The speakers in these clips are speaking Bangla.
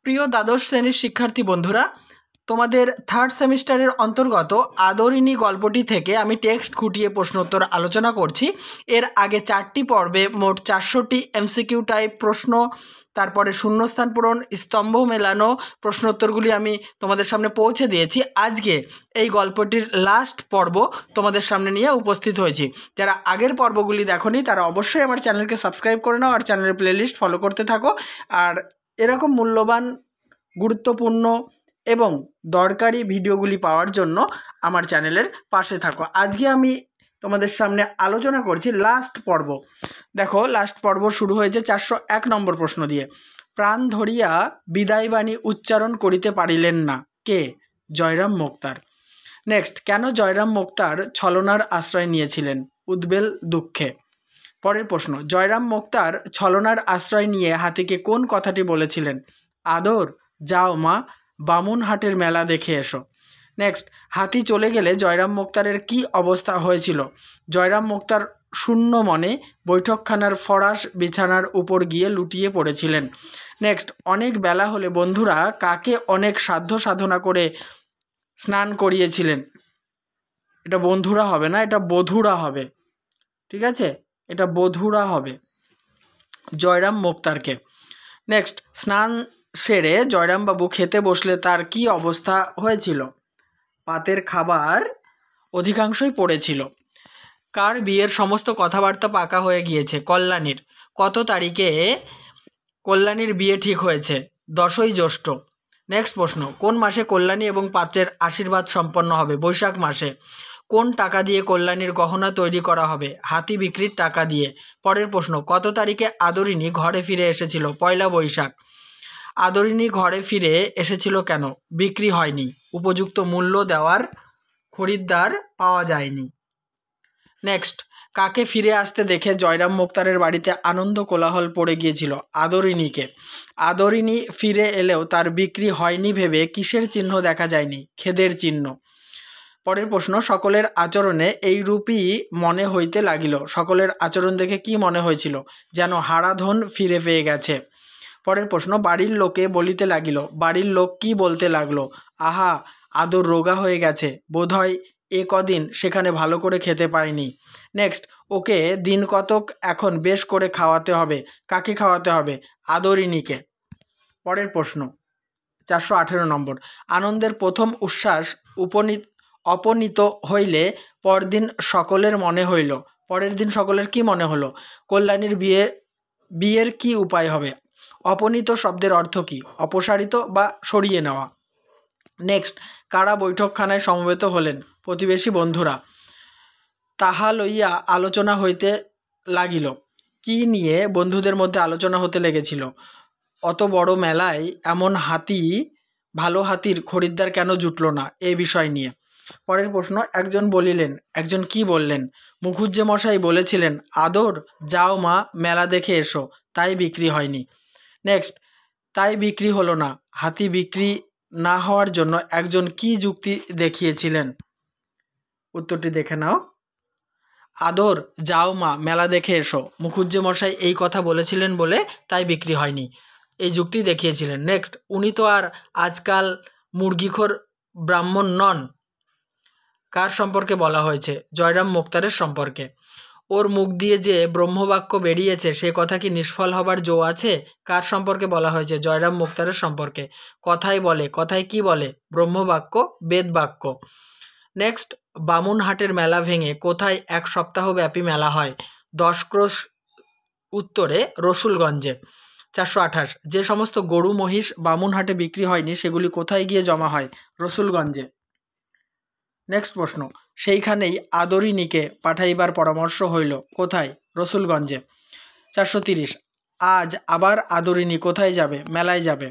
প্রিয় দ্বাদশ শ্রেণীর শিক্ষার্থী বন্ধুরা, তোমাদের থার্ড সেমিস্টারের অন্তর্গত আদরিণী গল্পটি থেকে আমি টেক্সট খুঁটিয়ে প্রশ্নোত্তর আলোচনা করছি। এর আগে 4টি পর্বে মোট 400টি এমসিকিউ টাইপ প্রশ্ন, তারপরে শূন্যস্থান পূরণ, স্তম্ভ মেলানো প্রশ্নোত্তরগুলি আমি তোমাদের সামনে পৌঁছে দিয়েছি। আজকে এই গল্পটির লাস্ট পর্ব তোমাদের সামনে নিয়ে উপস্থিত হয়েছি। যারা আগের পর্বগুলি দেখোনি তারা অবশ্যই আমার চ্যানেলকে সাবস্ক্রাইব করে নাও আর চ্যানেলের প্লেলিস্ট ফলো করতে থাকো। আর এরকম মূল্যবান, গুরুত্বপূর্ণ এবং দরকারি ভিডিওগুলি পাওয়ার জন্য আমার চ্যানেলের পাশে থাকো। আজকে আমি তোমাদের সামনে আলোচনা করছি লাস্ট পর্ব। দেখো, লাস্ট পর্ব শুরু হয়েছে 401 নম্বর প্রশ্ন দিয়ে। প্রাণ ধরিয়া বিদায়বাণী উচ্চারণ করিতে পারিলেন না কে? জয়রাম মোক্তার। নেক্সট, কেন জয়রাম মোক্তার ছলনার আশ্রয় নিয়েছিলেন? উদ্বেল দুঃখে। পরের প্রশ্ন, জয়রাম মোক্তার ছলনার আশ্রয় নিয়ে হাতিকে কোন কথাটি বলেছিলেন? আদর, যাও মা, বামুনহাটের মেলা দেখে এসো। নেক্সট, হাতি চলে গেলে জয়রাম মোক্তারের কি অবস্থা হয়েছিল? জয়রাম মোক্তার শূন্য মনে বৈঠকখানার ফরাস বিছানার উপর গিয়ে লুটিয়ে পড়েছিলেন। নেক্সট, অনেক বেলা হলে বন্ধুরা কাকে অনেক সাধ্য সাধনা করে স্নান করিয়েছিলেন? এটা বন্ধুরা হবে না, এটা বধূরা হবে। ঠিক আছে, এটা বধূরা হবে জয়রাম মোক্তারকে। নেক্সট, স্নান সেরে জয়রামবাবু খেতে বসলে তার কি অবস্থা হয়েছিল? পাতের খাবার অধিকাংশই পড়েছিল। কার বিয়ের সমস্ত কথাবার্তা পাকা হয়ে গিয়েছে? কল্যাণীর। কত তারিখে কল্যাণীর বিয়ে ঠিক হয়েছে? 10ই জ্যৈষ্ঠ। নেক্সট প্রশ্ন, কোন মাসে কল্যাণী এবং পাত্রের আশীর্বাদ সম্পন্ন হবে? বৈশাখ মাসে। কোন টাকা দিয়ে কল্যাণীর গহনা তৈরি করা হবে? হাতি বিক্রির টাকা দিয়ে। পরের প্রশ্ন, কত তারিখে আদরিণী ঘরে ফিরে এসেছিল? 1লা বৈশাখ। আদরিণী ঘরে ফিরে এসেছিল কেন? বিক্রি হয়নি, উপযুক্ত মূল্য দেওয়ার খরিদ্দার পাওয়া যায়নি। নেক্সট, কাকে ফিরে আসতে দেখে জয়রাম মোক্তারের বাড়িতে আনন্দ কোলাহল পড়ে গিয়েছিল? আদরিণীকে। আদরিণী ফিরে এলেও তার বিক্রি হয়নি ভেবে কিসের চিহ্ন দেখা যায়নি? খেদের চিহ্ন। পরের প্রশ্ন, সকলের আচরণে এইরূপই মনে হইতে লাগিল। সকলের আচরণ দেখে কি মনে হয়েছিল? যেন হারাধন ফিরে পেয়ে গেছে। পরের প্রশ্ন, বাড়ির লোকে বলিতে লাগিল। বাড়ির লোক কি বলতে লাগলো? আহা, আদর রোগা হয়ে গেছে, বোধহয় এ কদিন সেখানে ভালো করে খেতে পায়নি। নেক্সট, ওকে দিন কতক এখন বেশ করে খাওয়াতে হবে। কাকে খাওয়াতে হবে? আদরিণীকে। পরের প্রশ্ন 418 নম্বর, আনন্দের প্রথম উচ্ছ্বাস অপনীত হইলে পরদিন সকলের মনে হইল। পরের দিন সকলের কি মনে হলো? কল্যাণীর বিয়ের কি উপায় হবে? অপনীত শব্দের অর্থ কি? অপসারিত বা সরিয়ে নেওয়া। নেক্সট, কারা বৈঠকখানায় সমবেত হলেন? প্রতিবেশী বন্ধুরা। তাহা লইয়া আলোচনা হইতে লাগিল। কি নিয়ে বন্ধুদের মধ্যে আলোচনা হতে লেগেছিল? অত বড় মেলায় এমন ভালো হাতির খরিদ্দার কেন জুটল না, এই বিষয় নিয়ে। পরের প্রশ্ন, একজন বলিলেন, একজন কি বললেন? মুখুজ্জে মশাই বলেছিলেন, আদর, যাও মা, মেলা দেখে এসো, তাই বিক্রি হয়নি। নেক্সট, তাই বিক্রি হলো না। হাতি বিক্রি না হওয়ার জন্য একজন কি যুক্তি দেখিয়েছিলেন? উত্তরটি দেখে নাও। আদর, যাও মা, মেলা দেখে এসো, মুখুজ্জে মশাই এই কথা বলেছিলেন বলে তাই বিক্রি হয়নি, এই যুক্তি দেখিয়েছিলেন। নেক্সট, উনি তো আর আজকাল মুরগিখোর ব্রাহ্মণ নন। কার সম্পর্কে বলা হয়েছে? জয়রাম মোক্তারের সম্পর্কে। ওর মুখ দিয়ে যে ব্রহ্মবাক্য বেরিয়েছে সে কথা কি নিষ্ফল হবার জো আছে? কার সম্পর্কে বলা হয়েছে? জয়রাম মোক্তারের সম্পর্কে। কথায় বলে, কথায় কি বলে? ব্রহ্মবাক্য, বেদবাক্য। নেক্সট, বামুনহাটের মেলা ভেঙে কোথায় 1 সপ্তাহ ব্যাপী মেলা হয়? 10 ক্রোশ উত্তরে রসুলগঞ্জে। 428, যে সমস্ত গরু মহিষ বামুনহাটে বিক্রি হয়নি সেগুলি কোথায় গিয়ে জমা হয়? রসুলগঞ্জে। নেক্সট প্রশ্ন, সেইখানেই আদরিণীকে পাঠাইবার পরামর্শ হইল। কোথায়? রসুলগঞ্জে। 430, আজ আবার আদরিণী কোথায় যাবে? মেলায় যাবে।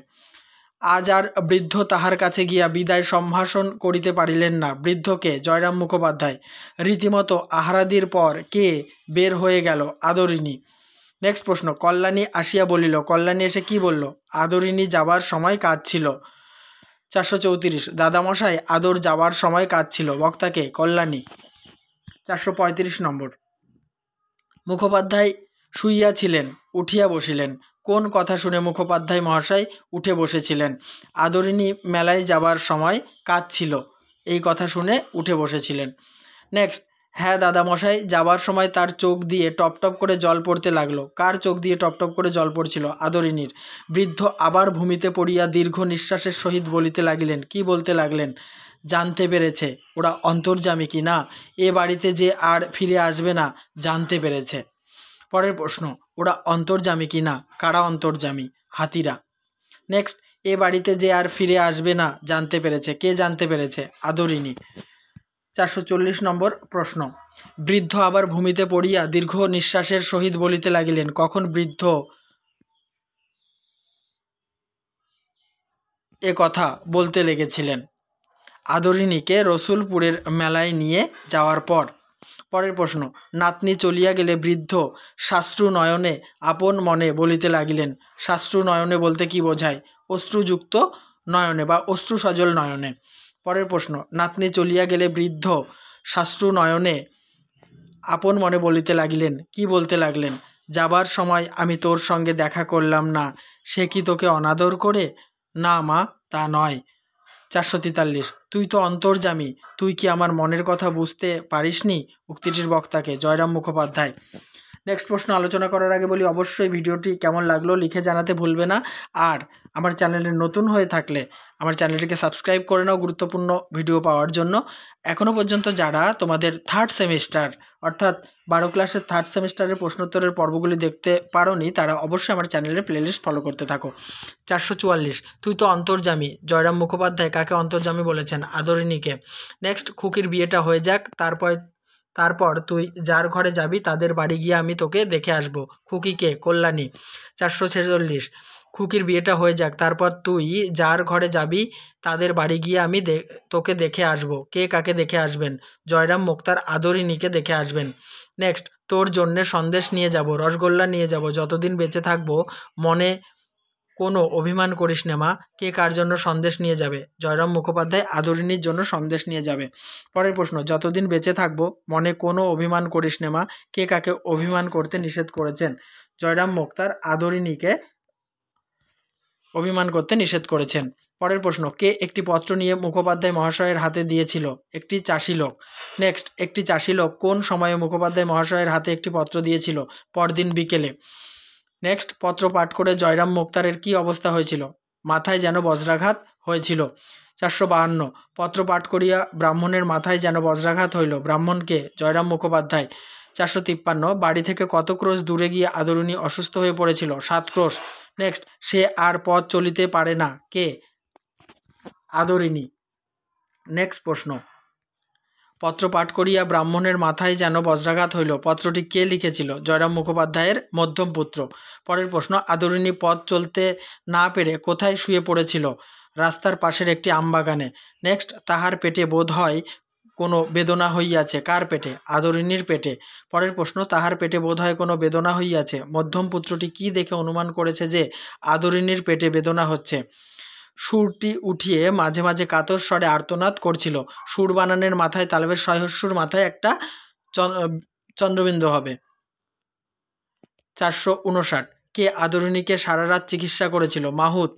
আজ আর বৃদ্ধ তাহার কাছে গিয়া বিদায় সম্ভাষণ করিতে পারিলেন না। বৃদ্ধকে? জয়রাম মুখোপাধ্যায়। রীতিমতো আহারাদির পর কে বের হয়ে গেল? আদরিণী। নেক্সট প্রশ্ন, কল্যাণী আসিয়া বলিল। কল্যাণী এসে কি বলল? আদরিণী যাবার সময় কাঁদছিল। 434, দাদামশাই, আদর যাবার সময় কাঁদছিল। বক্তাকে? কল্যাণী। 435 নম্বর, মুখোপাধ্যায় শুইয়াছিলেন, উঠিয়া বসিলেন। কোন কথা শুনে মুখোপাধ্যায় মহাশয় উঠে বসেছিলেন? আদরিনী মেলায় যাবার সময় কাঁদছিল, এই কথা শুনে উঠে বসেছিলেন। নেক্সট, হ্যাঁ দাদামশাই, যাবার সময় তার চোখ দিয়ে টপ টপ করে জল পড়তে লাগলো। কার চোখ দিয়ে টপ টপ করে জল পড়ছিল? আদরিনীর। বৃদ্ধ আবার ভূমিতে পড়িয়া দীর্ঘ নিঃশ্বাসের সহিত বলিতে লাগিলেন। কি বলতে লাগলেন? জানতে পেরেছে ওরা অন্তর্যামী কি না, এ বাড়িতে যে আর ফিরে আসবে না জানতে পেরেছে। পরের প্রশ্ন, ওরা অন্তর্যামী কি না? কারা অন্তর্যামী? হাতিরা। নেক্সট, এ বাড়িতে যে আর ফিরে আসবে না জানতে পেরেছে। কে জানতে পেরেছে? আদরিনী। 440 নম্বর প্রশ্ন, বৃদ্ধ আবার ভূমিতে পড়িয়া দীর্ঘ নিঃশ্বাসের সহিত বলিতে লাগিলেন। কখন বৃদ্ধ এ কথা বলতে লেগেছিলেন? আদরিনীকে রসুলপুরের মেলায় নিয়ে যাওয়ার পর। পরের প্রশ্ন, নাতনি চলিয়া গেলে বৃদ্ধ শাস্ত্রু নয়নে আপন মনে বলিতে লাগিলেন। শাস্ত্রু নয়নে বলতে কি বোঝায়? অশ্রুযুক্ত নয়নে বা অশ্রু সজল নয়নে। পরের প্রশ্ন, নাতনি চলিয়া গেলে বৃদ্ধ শাস্ত্রু নয়নে আপন মনে বলিতে লাগিলেন। কি বলতে লাগলেন? যাবার সময় আমি তোর সঙ্গে দেখা করলাম না, সে কি তোকে অনাদর করে? না মা, তা নয়। 443, তুই তো অন্তর্যামী, তুই কি আমার মনের কথা বুঝতে পারিসনি? উক্তিটির বক্তাকে? জয়রাম মুখোপাধ্যায়। নেক্সট প্রশ্ন আলোচনা করার আগে বলি, অবশ্যই ভিডিওটি কেমন লাগলো লিখে জানাতে ভুলবে না। আর আমার চ্যানেলে নতুন হয়ে থাকলে আমার চ্যানেলটিকে সাবস্ক্রাইব করে নাও গুরুত্বপূর্ণ ভিডিও পাওয়ার জন্য। এখনও পর্যন্ত যারা তোমাদের থার্ড সেমিস্টার অর্থাৎ 12 ক্লাসের থার্ড সেমিস্টারের প্রশ্নোত্তরের পর্বগুলি দেখতে পারোনি, তারা অবশ্যই আমার চ্যানেলের প্লেলিস্ট ফলো করতে থাকো। 444, তুই তো অন্তর্যামী, জয়রাম মুখোপাধ্যায় কাকে অন্তর্যামী বলেছেন? আদরিনীকে। নেক্সট, খুকির বিয়েটা হয়ে যাক, তারপর তুই যার ঘরে যাবি তাদের বাড়ি গিয়ে আমি তোকে দেখে আসবো। খুকিকে? কল্যাণী। 446, খুকির বিয়েটা হয়ে যাক, তারপর তুই যার ঘরে যাবি তাদের বাড়ি গিয়ে আমি তোকে দেখে আসবো। কে কাকে দেখে আসবেন? জয়রাম মুক্তার আদরিনীকে দেখে আসবেন। নেক্সট, তোর জন্যে সন্দেশ নিয়ে যাব, রসগোল্লা নিয়ে যাব, যতদিন বেঁচে থাকবো মনে কোনো অভিমান করিস নে মা। কে কার জন্য সন্দেশ নিয়ে যাবে? জয়রাম মুখোপাধ্যায় আদরিনীর জন্য সন্দেশ নিয়ে যাবে। পরের প্রশ্ন, যতদিন বেঁচে থাকবো মনে কোনো অভিমান করিস নে মা। কে কাকে অভিমান করতে নিষেধ করেছেন? জয়রাম মুক্তার আদরিনীকে অভিমান করতে নিষেধ করেছেন। পরের প্রশ্ন, কে একটি পত্র নিয়ে মুখোপাধ্যায় মহাশয়ের হাতে দিয়েছিল? একটি চাষি লোক। নেক্সট, একটি চাষি লোক কোন সময়ে মুখোপাধ্যায় মহাশয়ের হাতে একটি পত্র দিয়েছিল? পরদিন বিকেলে। নেক্সট, পত্র পাঠ করে জয়রাম মুক্তারের কি অবস্থা হয়েছিল? মাথায় যেন বজ্রাঘাত হয়েছিল। 452, পত্র পাঠ করিয়া ব্রাহ্মণের মাথায় যেন বজ্রাঘাত হইল, ব্রাহ্মণকে? জয়রাম মুখোপাধ্যায়। 453, বাড়ি থেকে কত ক্রোশ দূরে গিয়ে আদরিনী অসুস্থ হয়ে পড়েছিল? 7 ক্রোশ। নেক্সট, সে আর পথ চলিতে পারে না, কে? আদরিনী। নেক্সট প্রশ্ন, পত্র পাঠ করিয়া ব্রাহ্মণের মাথায় যেন বজ্রাঘাত হইল, পত্রটি কে লিখেছিল? জয়রাম মুখোপাধ্যায়ের মধ্যম পুত্র। পরের প্রশ্ন, আদরিনী পথ চলতে না পেরে কোথায় শুয়ে পড়েছিল? রাস্তার পাশের একটি আমবাগানে। নেক্সট, তাহার পেটে বোধ হয় কোনো বেদনা হইয়াছে। কার পেটে? আদরিনীর পেটে। পরের প্রশ্ন, তাহার পেটে বোধ হয় কোনো বেদনা হইয়াছে, মধ্যম পুত্রটি কি দেখে অনুমান করেছে যে আদরিনীর পেটে বেদনা হচ্ছে? সুরটি উঠিয়ে মাঝে মাঝে কাতর স্বরে আর্তনাদ করছিল। সুর বানানের মাথায় তালবের সহস্যুর মাথায় একটা চন্দ্রবিন্দু হবে। 459, কে আদরিনীকে সারা রাত চিকিৎসা করেছিল? মাহুত।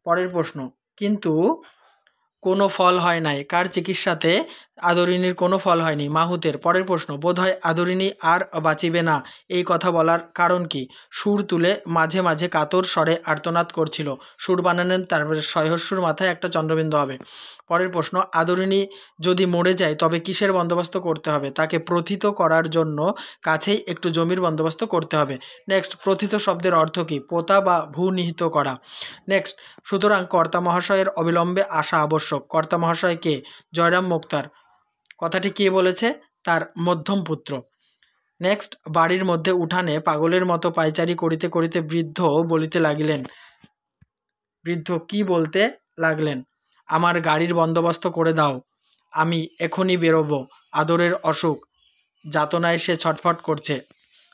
পরের প্রশ্ন, কিন্তু কোনো ফল হয় নাই, কার চিকিৎসাতে আদরিনীর কোনো ফল হয়নি? মাহুতের। পরের প্রশ্ন, বোধহয় আদরিনী আর বাঁচিবে না, এই কথা বলার কারণ কি? সুর তুলে মাঝে মাঝে কাতর স্বরে আর্তনাদ করছিল। সুর বানানেন তারপরে সহস্যুর মাথায় একটা চন্দ্রবিন্দু হবে। পরের প্রশ্ন, আদরিনী যদি মরে যায় তবে কিসের বন্দোবস্ত করতে হবে? তাকে প্রথিত করার জন্য কাছেই একটু জমির বন্দোবস্ত করতে হবে। নেক্সট, প্রথিত শব্দের অর্থ কি? পোতা বা ভূনিহিত করা। নেক্সট, সুতরাং কর্তা মহাশয়ের অবিলম্বে আসা আবশ্যক। কর্তা মহাশয় কে? জয়রাম মুক্তার। কথাটি কে বলেছে? তার মধ্যম পুত্র। নেক্সট, বাড়ির মধ্যে উঠানে পাগলের মতো পায়চারি করিতে করিতে বৃদ্ধ বলিতে লাগিলেন। বৃদ্ধ কি বলতে লাগলেন? আমার গাড়ির বন্দোবস্ত করে দাও, আমি এখনই বেরোবো, আদরের অসুখ, যাতনায় সে ছটফট করছে।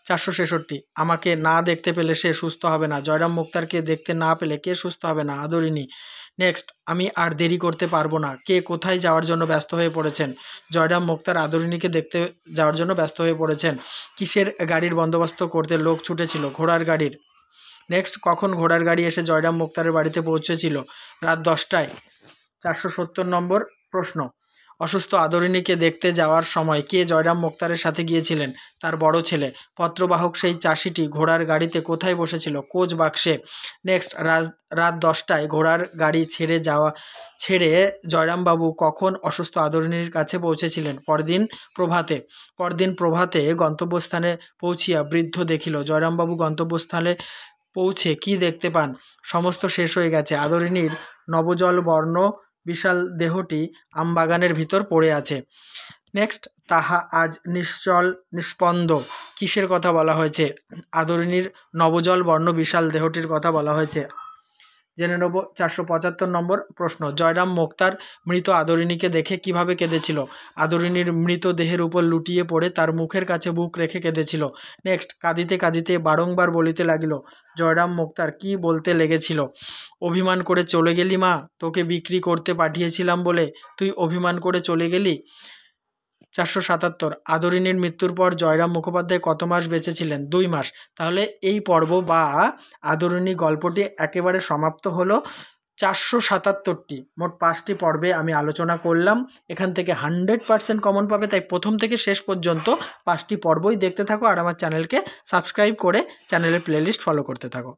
466, আমাকে না দেখতে পেলে সে সুস্থ হবে না। জয়রাম মুক্তারকে দেখতে না পেলে কে সুস্থ হবে না? আদরিনী। নেক্সট, আমি আর দেরি করতে পারবো না, কে কোথায় যাওয়ার জন্য ব্যস্ত হয়ে পড়েছেন? জয়রাম মুক্তার আদরিনীকে দেখতে যাওয়ার জন্য ব্যস্ত হয়ে পড়েছেন। কিসের গাড়ির বন্দোবস্ত করতে লোক ছুটেছিল? ঘোড়ার গাড়ির। নেক্সট, কখন ঘোড়ার গাড়ি এসে জয়রাম মুক্তারের বাড়িতে পৌঁছেছিল? রাত 10টায়। 470 নম্বর প্রশ্ন, অসুস্থ আদরিণীকে দেখতে যাওয়ার সময় কে জয়রাম মুক্তারের সাথে গিয়েছিলেন? তার বড় ছেলে। পত্রবাহক সেই চাষিটি ঘোড়ার গাড়িতে কোথায় বসেছিল? কোচ বাক্সে। নেক্সট, রাত 10টায় ঘোড়ার গাড়ি ছেড়ে জয়রামবাবু কখন অসুস্থ আদরিণীর কাছে পৌঁছেছিলেন? পরদিন প্রভাতে গন্তব্যস্থানে পৌঁছিয়া বৃদ্ধ দেখিল জয়রামবাবু গন্তব্যস্থলে পৌঁছে কি দেখতে পান? সমস্ত শেষ হয়ে গেছে। আদরিণীর নবজল বর্ণ বিশাল দেহটি আমবাগানের ভিতর পড়ে আছে। নেক্সট, তাহা আজ নিশ্চল নিস্পন্দ, কিসের কথা বলা হয়েছে? আদরিণীর নবজল বর্ণ বিশাল দেহটির কথা বলা হয়েছে। জেনে নেব 475 নম্বর প্রশ্ন, জয়রাম মুক্তার মৃত আদরিণীকে দেখে কিভাবে কেঁদেছিল? আদরিণীর মৃতদেহের উপর লুটিয়ে পড়ে তার মুখের কাছে বুক রেখে কেঁদেছিল। নেক্সট, কাঁদিতে কাঁদিতে বারংবার বলিতে লাগিল। জয়রাম মুক্তার কি বলতে লেগেছিল? অভিমান করে চলে গেলি মা, তোকে বিক্রি করতে পাঠিয়েছিলাম বলে তুই অভিমান করে চলে গেলি। 477, আদরিণীর মৃত্যুর পর জয়রাম মুখোপাধ্যায় কত মাস বেঁচে ছিলেন? 2 মাস। তাহলে এই পর্ব বা আদরিণী গল্পটি একেবারে সমাপ্ত হলো। 477টি, মোট 5টি পর্বে আমি আলোচনা করলাম। এখান থেকে 100% কমন পাবে, তাই প্রথম থেকে শেষ পর্যন্ত 5টি পর্বই দেখতে থাকো আর আমার চ্যানেলকে সাবস্ক্রাইব করে চ্যানেলের প্লেলিস্ট ফলো করতে থাকো।